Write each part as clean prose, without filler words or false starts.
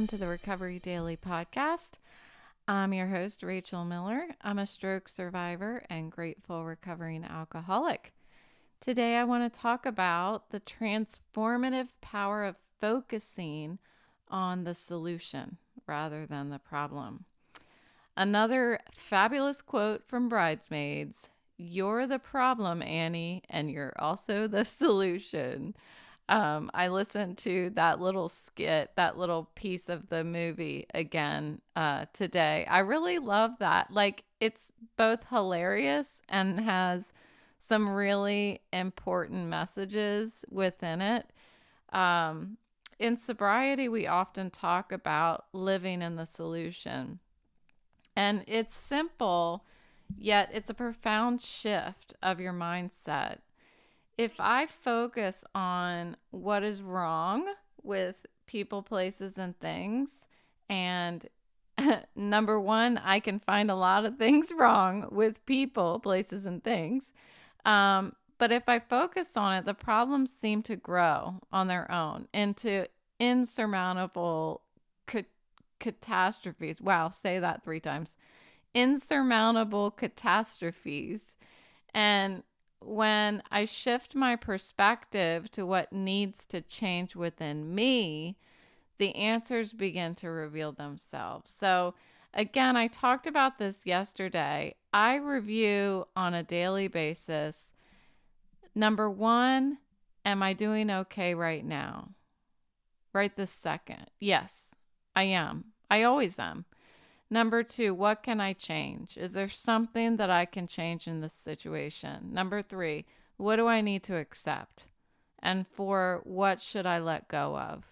welcome to the Recovery Daily podcast. I'm your host, Rachel Miller. I'm a stroke survivor and grateful recovering alcoholic. Today, I want to talk about the transformative power of focusing on the solution rather than the problem. Another fabulous quote from Bridesmaids: "You're the problem, Annie, and you're also the solution." I listened to that little skit, that little piece of the movie again today. I really love that. Like, it's both hilarious and has some really important messages within it. In sobriety, we often talk about living in the solution. And it's simple, yet it's a profound shift of your mindset. If I focus on what is wrong with people, places, and things, and number one, I can find a lot of things wrong with people, places, and things. But if I focus on it, the problems seem to grow on their own into insurmountable catastrophes. Wow, say that 3 times. Insurmountable catastrophes. And when I shift my perspective to what needs to change within me, the answers begin to reveal themselves. So, again, I talked about this yesterday. I review on a daily basis. Number one, am I doing okay right now? Right this second? Yes, I am. I always am. Number two, what can I change? Is there something that I can change in this situation? Number three, what do I need to accept? And four, what should I let go of?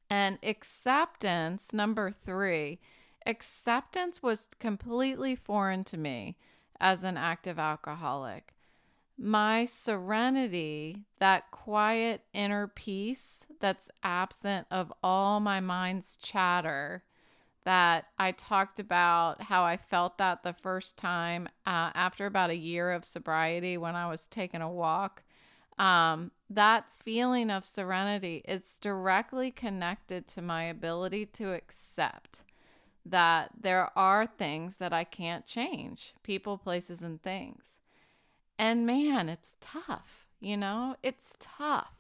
And acceptance, number three, acceptance was completely foreign to me as an active alcoholic. My serenity, that quiet inner peace that's absent of all my mind's chatter, that I talked about how I felt that the first time after about a year of sobriety when I was taking a walk. That feeling of serenity is directly connected to my ability to accept that there are things that I can't change, people, places, and things. And man, it's tough, it's tough.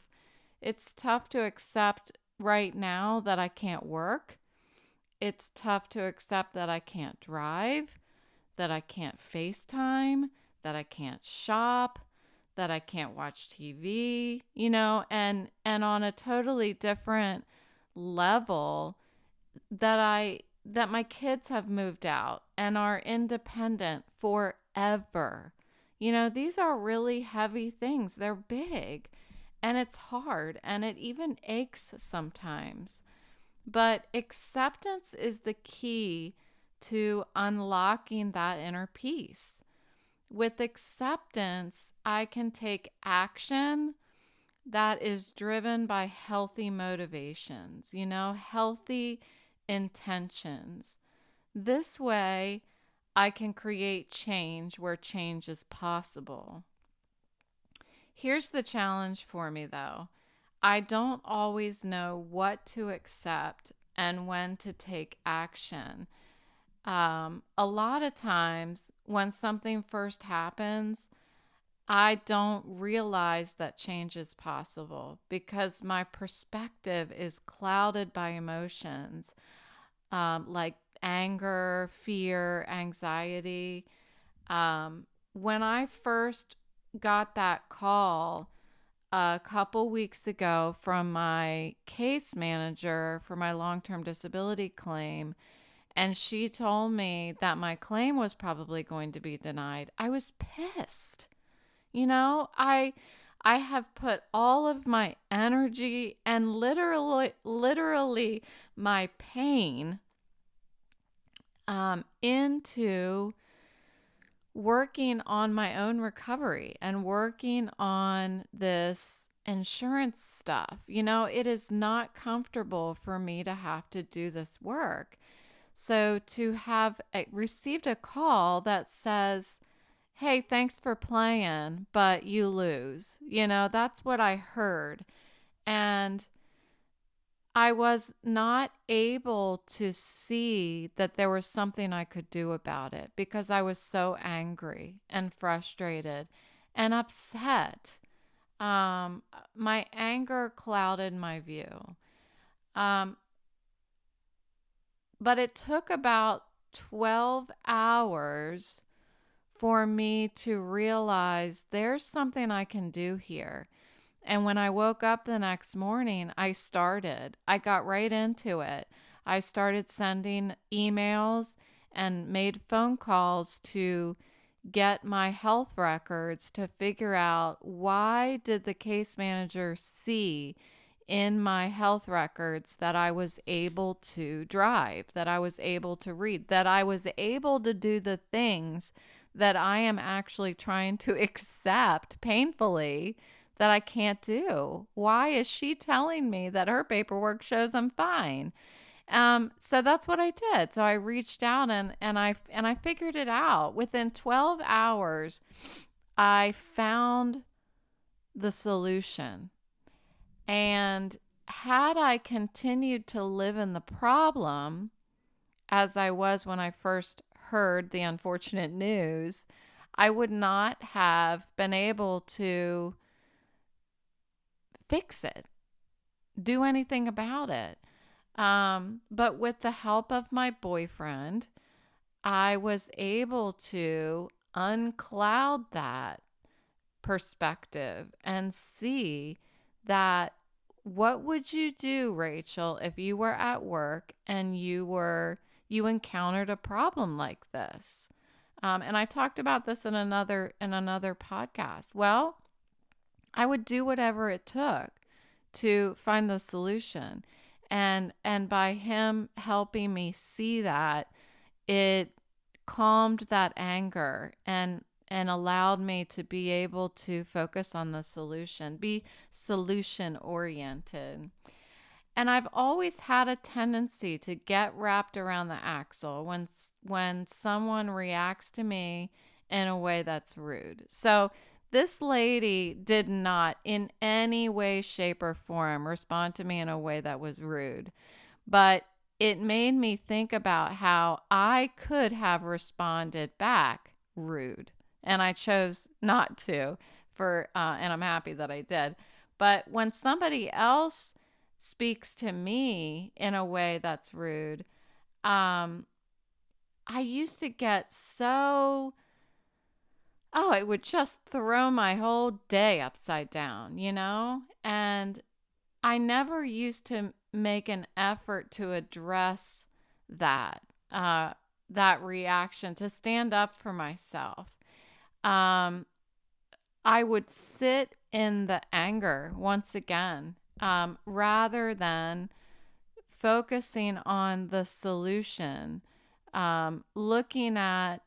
It's tough to accept right now that I can't work. It's tough to accept that I can't drive, that I can't FaceTime, that I can't shop, that I can't watch TV, and on a totally different level, that my kids have moved out and are independent forever. These are really heavy things. They're big and it's hard and it even aches sometimes. But acceptance is the key to unlocking that inner peace. With acceptance, I can take action that is driven by healthy motivations, healthy intentions. This way, I can create change where change is possible. Here's the challenge for me, though. I don't always know what to accept and when to take action. A lot of times when something first happens, I don't realize that change is possible because my perspective is clouded by emotions like anger, fear, anxiety. When I first got that call a couple weeks ago from my case manager for my long-term disability claim, and she told me that my claim was probably going to be denied, I was pissed. I have put all of my energy and literally my pain into working on my own recovery and working on this insurance stuff. It is not comfortable for me to have to do this work. So to have received a call that says, "Hey, thanks for playing, but you lose," that's what I heard. And I was not able to see that there was something I could do about it because I was so angry and frustrated and upset. Um, my anger clouded my view. Um, but it took about 12 hours for me to realize there's something I can do here. And when I woke up the next morning, I got right into it. I started sending emails and made phone calls to get my health records to figure out why did the case manager see in my health records that I was able to drive, that I was able to read, that I was able to do the things that I am actually trying to accept painfully that I can't do. Why is she telling me that her paperwork shows I'm fine? So that's what I did. So I reached out and I figured it out. Within 12 hours, I found the solution. And had I continued to live in the problem as I was when I first heard the unfortunate news, I would not have been able to fix it, do anything about it. But with the help of my boyfriend, I was able to uncloud that perspective and see that what would you do, Rachel, if you were at work and you encountered a problem like this? And I talked about this in another podcast. Well, I would do whatever it took to find the solution. And by him helping me see that, it calmed that anger and allowed me to be able to focus on the solution, be solution oriented. And I've always had a tendency to get wrapped around the axle when someone reacts to me in a way that's rude. So this lady did not in any way, shape, or form respond to me in a way that was rude. But it made me think about how I could have responded back rude. And I chose not to and I'm happy that I did. But when somebody else speaks to me in a way that's rude, um, I used to get it would just throw my whole day upside down, you know? And I never used to make an effort to address that, uh, that reaction, to stand up for myself. Um, I would sit in the anger once again, rather than focusing on the solution, looking at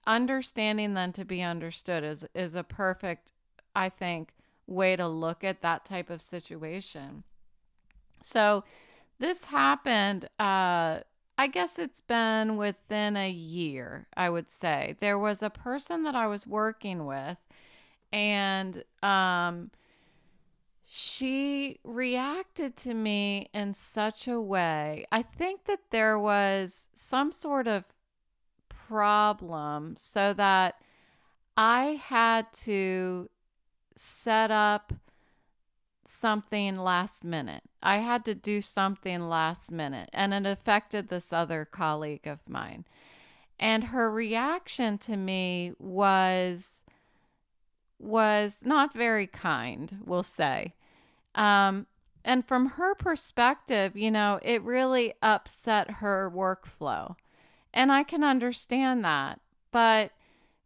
understanding then to be understood is a perfect, I think, way to look at that type of situation. So this happened, I guess it's been within a year, I would say. There was a person that I was working with, and she reacted to me in such a way. I think that there was some sort of problem so that I had to set up something last minute. I had to do something last minute, and it affected this other colleague of mine. And her reaction to me was not very kind, we'll say. Um, and from her perspective, it really upset her workflow. And I can understand that. But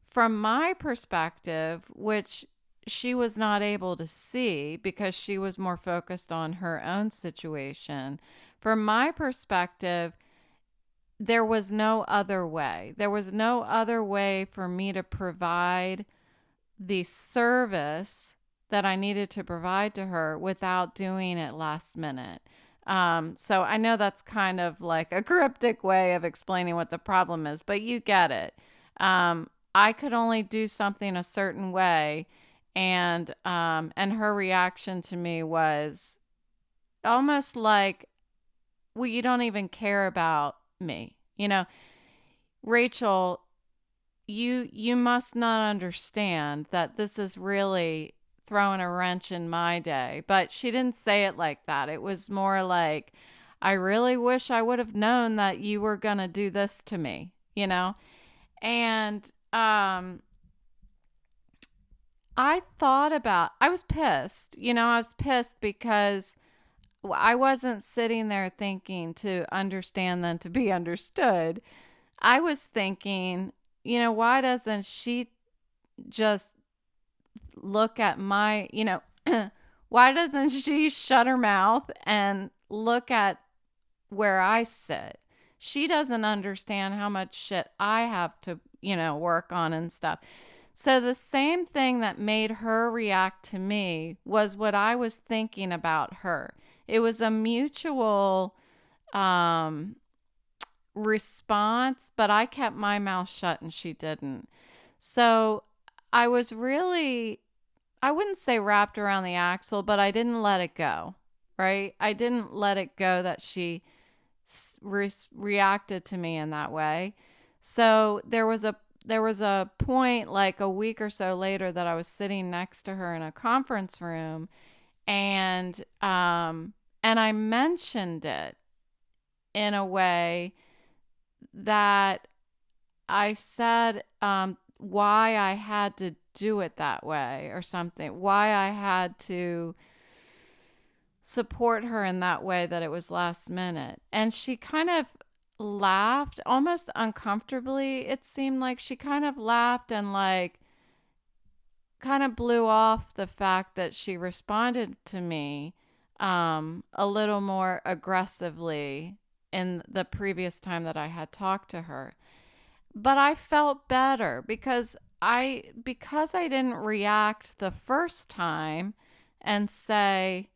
from my perspective, which she was not able to see because she was more focused on her own situation, from my perspective, there was no other way. There was no other way for me to provide the service that I needed to provide to her without doing it last minute. So I know that's kind of like a cryptic way of explaining what the problem is, but you get it. I could only do something a certain way, and her reaction to me was almost like well, you don't even care about me. Rachel, you must not understand that this is really throwing a wrench in my day. But she didn't say it like that. It was more like, I really wish I would have known that you were going to do this to me. And I was pissed. I was pissed because I wasn't sitting there thinking to understand than to be understood. I was thinking, why doesn't she just look at why doesn't she shut her mouth and look at where I sit? She doesn't understand how much shit I have to, work on and stuff. So the same thing that made her react to me was what I was thinking about her. It was a mutual um, response, but I kept my mouth shut and she didn't. So I was really, I wouldn't say wrapped around the axle, but I didn't let it go, right? I didn't let it go that she reacted to me in that way. So there was a point like a week or so later that I was sitting next to her in a conference room, and I mentioned it in a way that I said why I had to do it that way or something, why I had to support her in that way, that it was last minute. And she kind of laughed almost uncomfortably. It seemed like she kind of laughed and like kind of blew off the fact that she responded to me a little more aggressively in the previous time that I had talked to her. But I felt better because I didn't react the first time and say,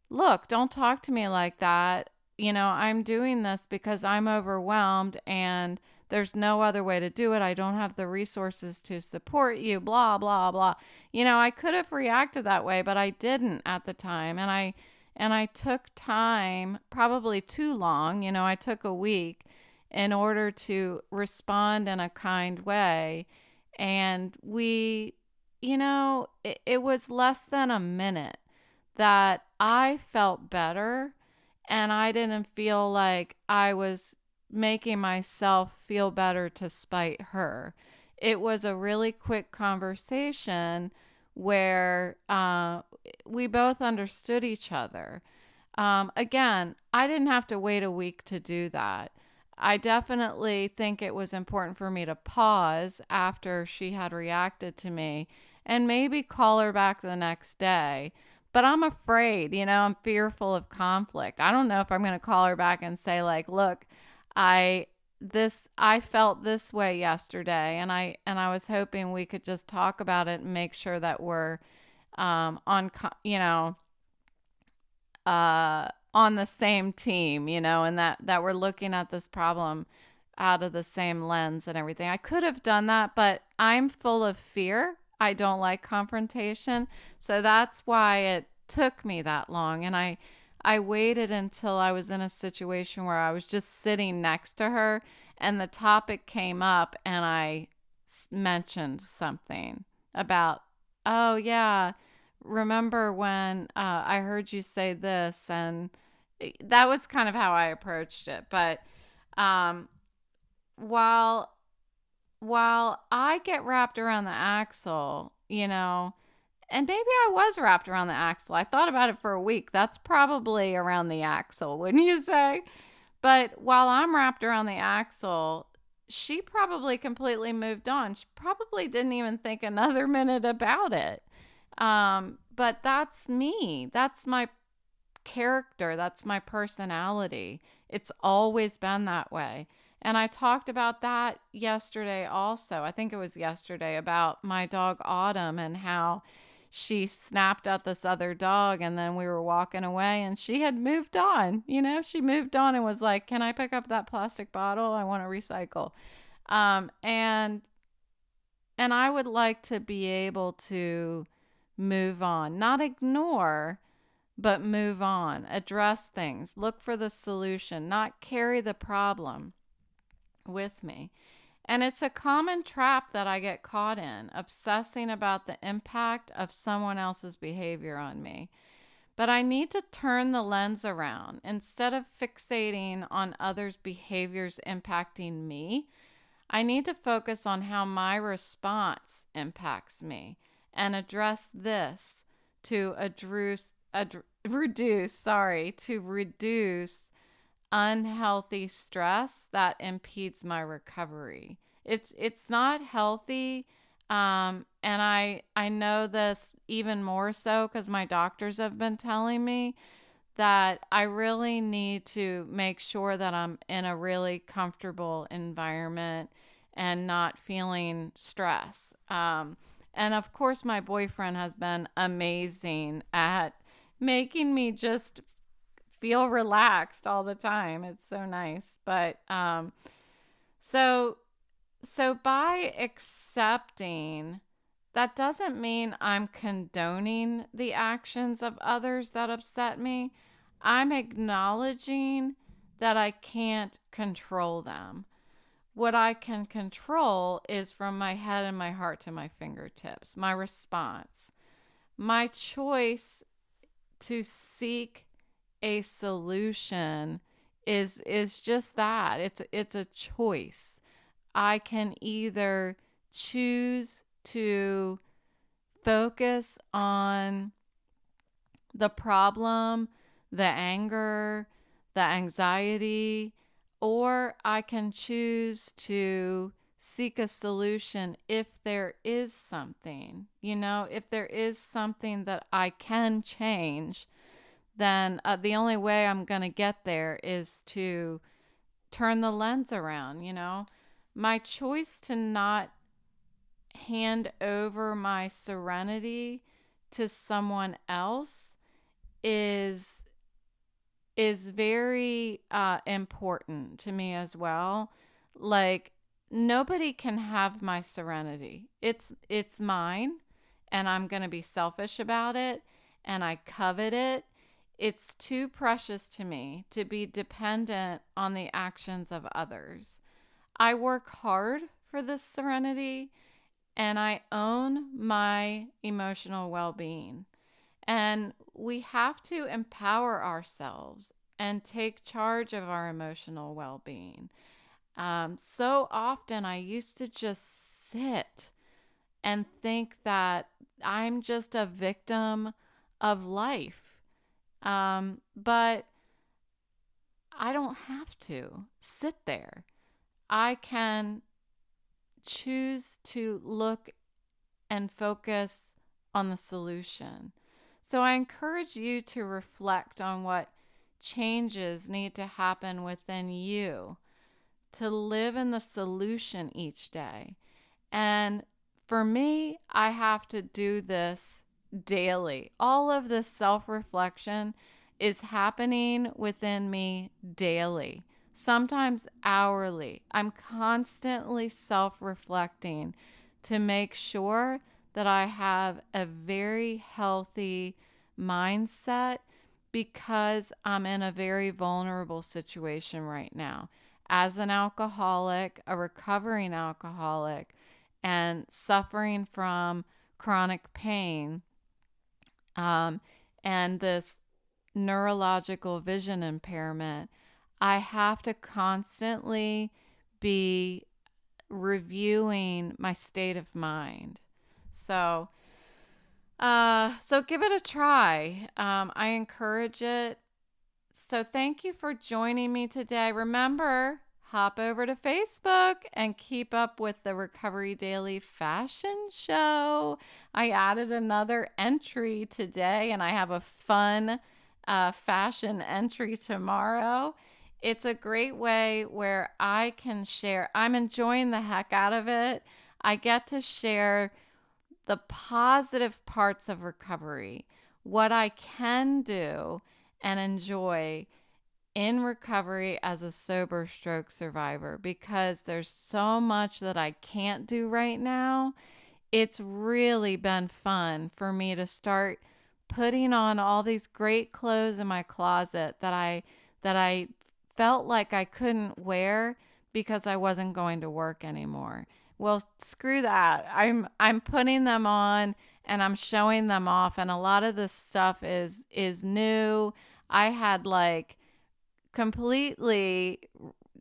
"Look, don't talk to me like that. I'm doing this because I'm overwhelmed and there's no other way to do it. I don't have the resources to support you, blah, blah, blah." I could have reacted that way, but I didn't at the time. And I took time, probably too long. I took a week in order to respond in a kind way. And it was less than a minute that I felt better, and I didn't feel like I was making myself feel better to spite her. It was a really quick conversation where we both understood each other. Again, I didn't have to wait a week to do that. I definitely think it was important for me to pause after she had reacted to me and maybe call her back the next day. But I'm afraid, I'm fearful of conflict. I don't know if I'm going to call her back and say like, "Look, I I felt this way yesterday, and I was hoping we could just talk about it and make sure that we're on the same team, and that we're looking at this problem out of the same lens and everything." I could have done that, but I'm full of fear. I don't like confrontation. So that's why it took me that long. And I waited until I was in a situation where I was just sitting next to her and the topic came up, and I mentioned something about, "Oh, yeah, remember when I heard you say this?" And that was kind of how I approached it. But um, while I get wrapped around the axle, and maybe I was wrapped around the axle. I thought about it for a week. That's probably around the axle, wouldn't you say? But while I'm wrapped around the axle, she probably completely moved on. She probably didn't even think another minute about it. But that's me. That's my character. That's my personality. It's always been that way. And I talked about that yesterday also. I think it was yesterday, about my dog Autumn and how she snapped at this other dog, and then we were walking away and she had moved on. She moved on and was like, "Can I pick up that plastic bottle? I want to recycle." And I would like to be able to move on, not ignore, but move on, address things, look for the solution, not carry the problem with me. And it's a common trap that I get caught in, obsessing about the impact of someone else's behavior on me. But I need to turn the lens around. Instead of fixating on others' behaviors impacting me, I need to focus on how my response impacts me and address this to reduce unhealthy stress that impedes my recovery. It's not healthy, and I know this even more so because my doctors have been telling me that I really need to make sure that I'm in a really comfortable environment and not feeling stress. And of course, my boyfriend has been amazing at making me just feel relaxed all the time. It's so nice. But so so by accepting, that doesn't mean I'm condoning the actions of others that upset me. I'm acknowledging that I can't control them. What I can control is from my head and my heart to my fingertips, my response, my choice to seek a solution is just that. It's a choice. I can either choose to focus on the problem, the anger, the anxiety, or I can choose to seek a solution if there is something. If there is something that I can change, then the only way I'm going to get there is to turn the lens around. My choice to not hand over my serenity to someone else is very important to me as well. Like, nobody can have my serenity. It's mine, and I'm going to be selfish about it, and I covet it. It's too precious to me to be dependent on the actions of others. I work hard for this serenity, and I own my emotional well-being. And we have to empower ourselves and take charge of our emotional well-being. So often I used to just sit and think that I'm just a victim of life. But I don't have to sit there. I can choose to look and focus on the solution. So I encourage you to reflect on what changes need to happen within you to live in the solution each day. And for me, I have to do this daily. All of this self-reflection is happening within me daily, sometimes hourly. I'm constantly self-reflecting to make sure that I have a very healthy mindset because I'm in a very vulnerable situation right now. As an alcoholic, a recovering alcoholic, and suffering from chronic pain, and this neurological vision impairment, I have to constantly be reviewing my state of mind. So give it a try. I encourage it. So thank you for joining me today. Remember, hop over to Facebook and keep up with the Recovery Daily Fashion Show. I added another entry today, and I have a fun fashion entry tomorrow. It's a great way where I can share. I'm enjoying the heck out of it. I get to share the positive parts of recovery, what I can do and enjoy in recovery as a sober stroke survivor, because there's so much that I can't do right now. It's really been fun for me to start putting on all these great clothes in my closet that I felt like I couldn't wear because I wasn't going to work anymore. Well, screw that. I'm putting them on and I'm showing them off, and a lot of this stuff is new. I had like completely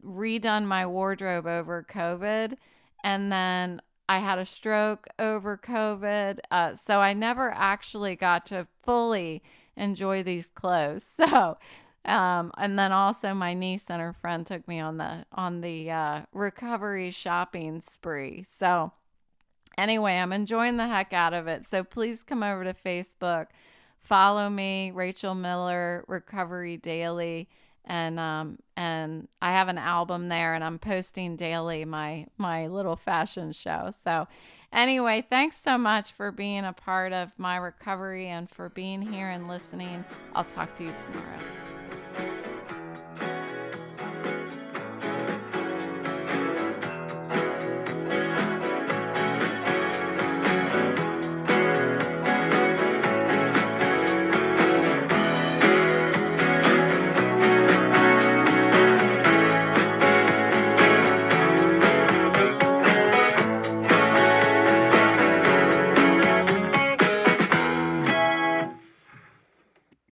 redone my wardrobe over COVID, and then I had a stroke over COVID. So I never actually got to fully enjoy these clothes. So, and then also my niece and her friend took me on the recovery shopping spree. So anyway, I'm enjoying the heck out of it. So please come over to Facebook, follow me, Rachel Miller Recovery Daily, and I have an album there, and I'm posting daily my little fashion show. So anyway, thanks so much for being a part of my recovery and for being here and listening. I'll talk to you tomorrow.